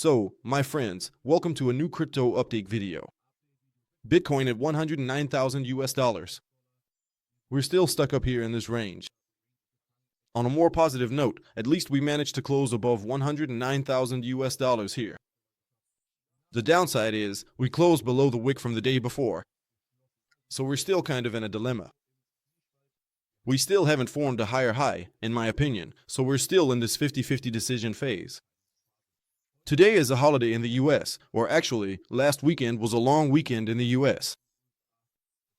So, my friends, welcome to a new crypto update video. Bitcoin at 109,000 US dollars. We're still stuck up here in this range. On a more positive note, at least we managed to close above 109,000 US dollars here. The downside is, we closed below the wick from the day before. So we're still kind of in a dilemma. We still haven't formed a higher high, in my opinion, so we're still in this 50-50 decision phase. Today is a holiday in the US, or actually, last weekend was a long weekend in the US.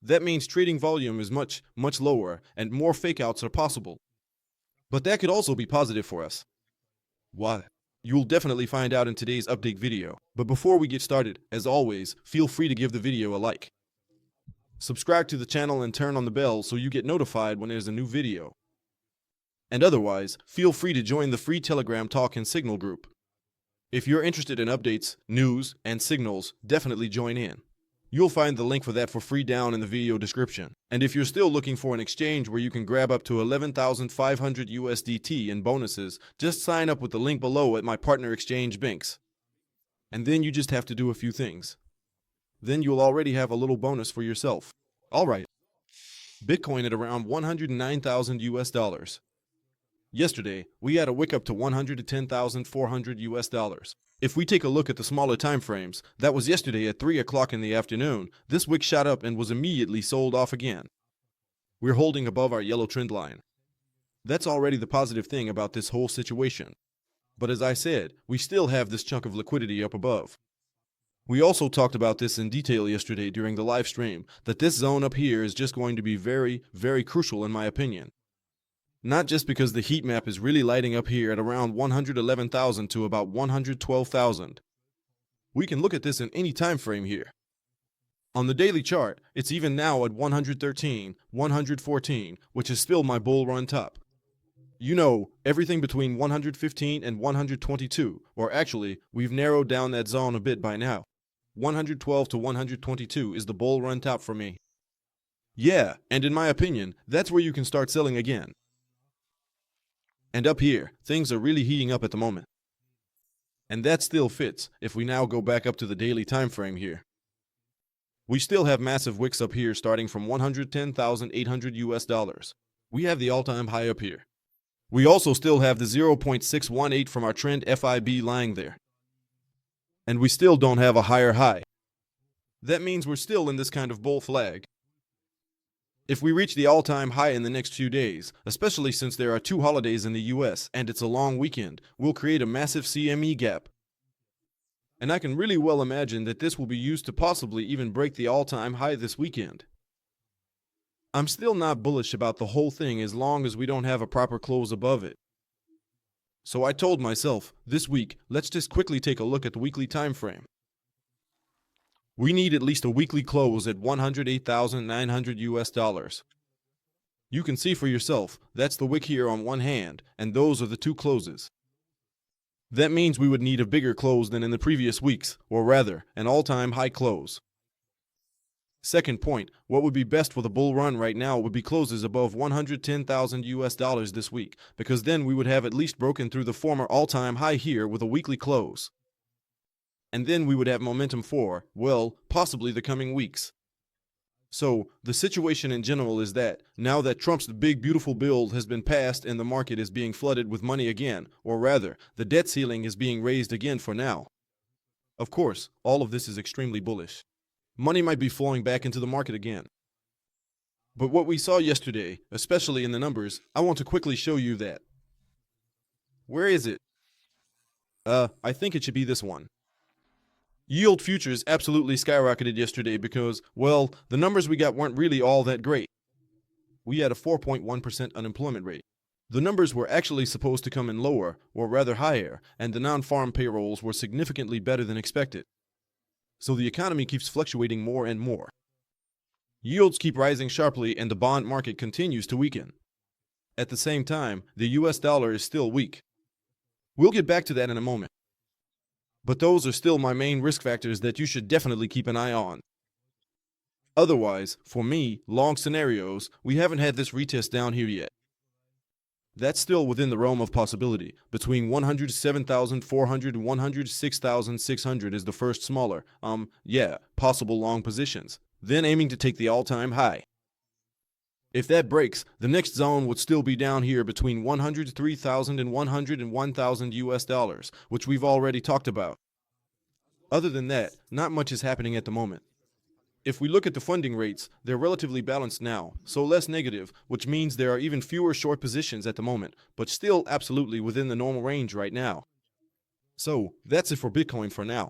That means trading volume is much lower and more fakeouts are possible. But that could also be positive for us. Why? You'll definitely find out in today's update video. But before we get started, as always, feel free to give the video a like. Subscribe to the channel and turn on the bell so you get notified when there's a new video. And otherwise, feel free to join the free Telegram Talk and Signal group. If you're interested in updates, news, and signals, definitely join in. You'll find the link for that for free down in the video description. And if you're still looking for an exchange where you can grab up to 11,500 USDT in bonuses, just sign up with the link below at my partner exchange Binks. And then you just have to do a few things. Then you'll already have a little bonus for yourself. Alright. Bitcoin at around 109,000 US dollars. Yesterday, we had a wick up to 110,400 US dollars. If we take a look at the smaller time frames, that was yesterday at 3 o'clock in the afternoon, this wick shot up and was immediately sold off again. We're holding above our yellow trend line. That's already the positive thing about this whole situation. But as I said, we still have this chunk of liquidity up above. We also talked about this in detail yesterday during the live stream, that this zone up here is just going to be very crucial in my opinion. Not just because the heat map is really lighting up here at around 111,000 to about 112,000. We can look at this in any time frame here. On the daily chart, it's even now at 113, 114, which is still my bull run top. You know, everything between 115 and 122, or actually, we've narrowed down that zone a bit by now. 112 to 122 is the bull run top for me. Yeah, and in my opinion, that's where you can start selling again. And up here, things are really heating up at the moment. And that still fits if we now go back up to the daily time frame here. We still have massive wicks up here starting from 110,800 US dollars. We have the all-time high up here. We also still have the 0.618 from our trend FIB lying there. And we still don't have a higher high. That means we're still in this kind of bull flag. If we reach the all-time high in the next few days, especially since there are 2 holidays in the US and it's a long weekend, we'll create a massive CME gap. And I can really well imagine that this will be used to possibly even break the all-time high this weekend. I'm still not bullish about the whole thing as long as we don't have a proper close above it. So I told myself, this week, let's just quickly take a look at the weekly time frame. We need at least a weekly close at 108,900 US dollars. You can see for yourself, that's the wick here on one hand, and those are the 2 closes. That means we would need a bigger close than in the previous weeks, or rather, an all-time high close. Second point, what would be best for the bull run right now would be closes above 110,000 US dollars this week, because then we would have at least broken through the former all-time high here with a weekly close. And then we would have momentum for, well, possibly the coming weeks. So, the situation in general is that, now that Trump's big beautiful bill has been passed and the market is being flooded with money again, or rather, the debt ceiling is being raised again for now. Of course, all of this is extremely bullish. Money might be flowing back into the market again. But what we saw yesterday, especially in the numbers, I want to quickly show you that. Where is it? I think it should be this one. Yield futures absolutely skyrocketed yesterday because, well, the numbers we got weren't really all that great. We had a 4.1% unemployment rate. The numbers were actually supposed to come in lower, or rather higher, and the non-farm payrolls were significantly better than expected. So the economy keeps fluctuating more and more. Yields keep rising sharply and the bond market continues to weaken. At the same time, the US dollar is still weak. We'll get back to that in a moment. But those are still my main risk factors that you should definitely keep an eye on. Otherwise, for me, long scenarios, we haven't had this retest down here yet. That's still within the realm of possibility. Between 107,400 and 106,600 is the first smaller, possible long positions, then aiming to take the all-time high. If that breaks, the next zone would still be down here between 103,000 and 101,000 US dollars, which we've already talked about. Other than that, not much is happening at the moment. If we look at the funding rates, they're relatively balanced now, so less negative, which means there are even fewer short positions at the moment, but still absolutely within the normal range right now. So, that's it for Bitcoin for now.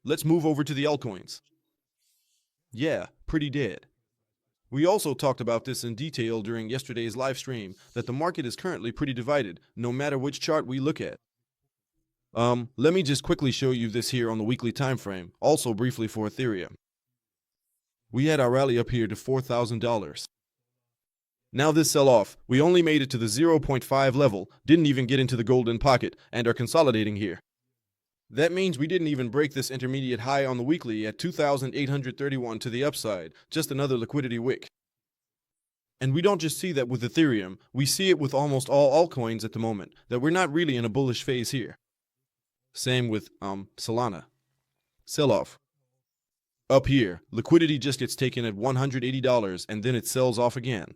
Let's move over to the altcoins. Yeah, pretty dead. We also talked about this in detail during yesterday's live stream, that the market is currently pretty divided, no matter which chart we look at. Let me just quickly show you this here on the weekly time frame, also briefly for Ethereum. We had our rally up here to $4,000. Now this sell-off, we only made it to the 0.5 level, didn't even get into the golden pocket, and are consolidating here. That means we didn't even break this intermediate high on the weekly at 2,831 to the upside, just another liquidity wick. And we don't just see that with Ethereum, we see it with almost all altcoins at the moment, that we're not really in a bullish phase here. Same with, Solana. Sell-off. Up here, liquidity just gets taken at $180 and then it sells off again.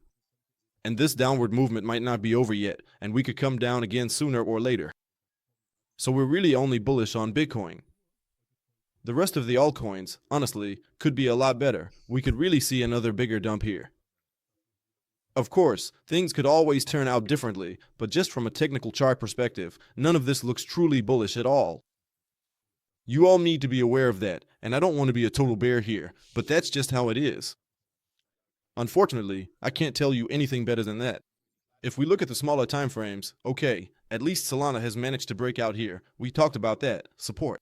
And this downward movement might not be over yet, and we could come down again sooner or later. So we're really only bullish on Bitcoin. The rest of the altcoins, honestly, could be a lot better. We could really see another bigger dump here. Of course, things could always turn out differently, but just from a technical chart perspective, none of this looks truly bullish at all. You all need to be aware of that, and I don't want to be a total bear here, but that's just how it is. Unfortunately, I can't tell you anything better than that. If we look at the smaller time frames, okay, at least Solana has managed to break out here. We talked about that, support.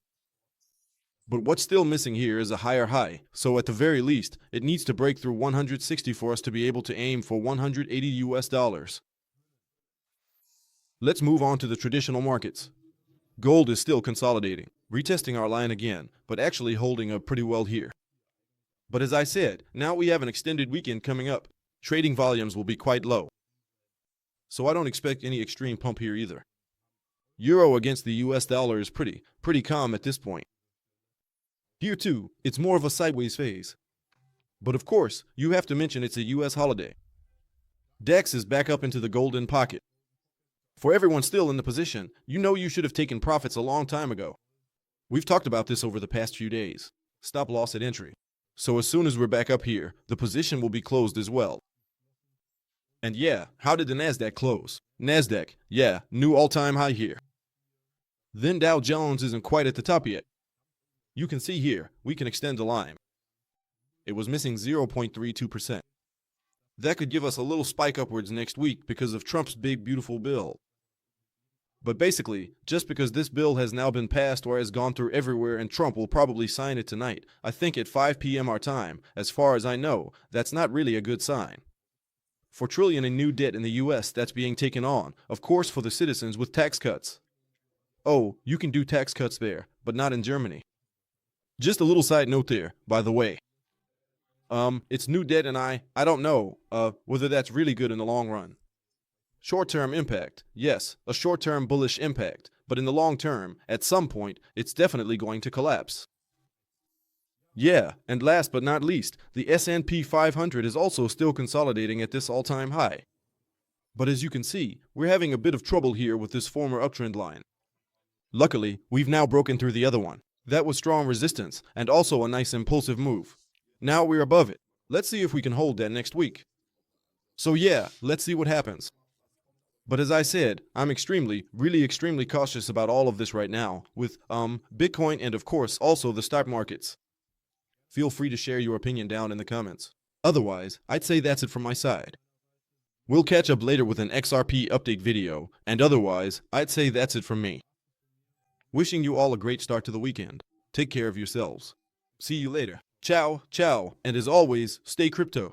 But what's still missing here is a higher high, so at the very least, it needs to break through 160 for us to be able to aim for 180 US dollars. Let's move on to the traditional markets. Gold is still consolidating, retesting our line again, but actually holding up pretty well here. But as I said, now we have an extended weekend coming up. Trading volumes will be quite low. So I don't expect any extreme pump here either. Euro against the US dollar is pretty calm at this point. Here too, it's more of a sideways phase. But of course, you have to mention it's a US holiday. DEX is back up into the golden pocket. For everyone still in the position, you know you should have taken profits a long time ago. We've talked about this over the past few days. Stop loss at entry. So as soon as we're back up here, the position will be closed as well. And yeah, how did the Nasdaq close? Nasdaq, yeah, new all-time high here. Then Dow Jones isn't quite at the top yet. You can see here, we can extend the line. It was missing 0.32%. That could give us a little spike upwards next week because of Trump's big beautiful bill. But basically, just because this bill has now been passed or has gone through everywhere and Trump will probably sign it tonight, I think at 5 p.m. our time, as far as I know, that's not really a good sign. For trillion in new debt in the US that's being taken on, of course for the citizens with tax cuts. Oh, you can do tax cuts there, but not in Germany. Just a little side note there, by the way. It's new debt and I don't know, whether that's really good in the long run. Short-term impact, yes, a short-term bullish impact, but in the long term, at some point, it's definitely going to collapse. Yeah, and last but not least, the S&P 500 is also still consolidating at this all-time high. But as you can see, we're having a bit of trouble here with this former uptrend line. Luckily, we've now broken through the other one. That was strong resistance, and also a nice impulsive move. Now we're above it. Let's see if we can hold that next week. So yeah, let's see what happens. But as I said, I'm really extremely cautious about all of this right now, with, Bitcoin and of course also the stock markets. Feel free to share your opinion down in the comments. Otherwise, I'd say that's it from my side. We'll catch up later with an XRP update video, and otherwise, I'd say that's it from me. Wishing you all a great start to the weekend. Take care of yourselves. See you later. Ciao, ciao, and as always, stay crypto.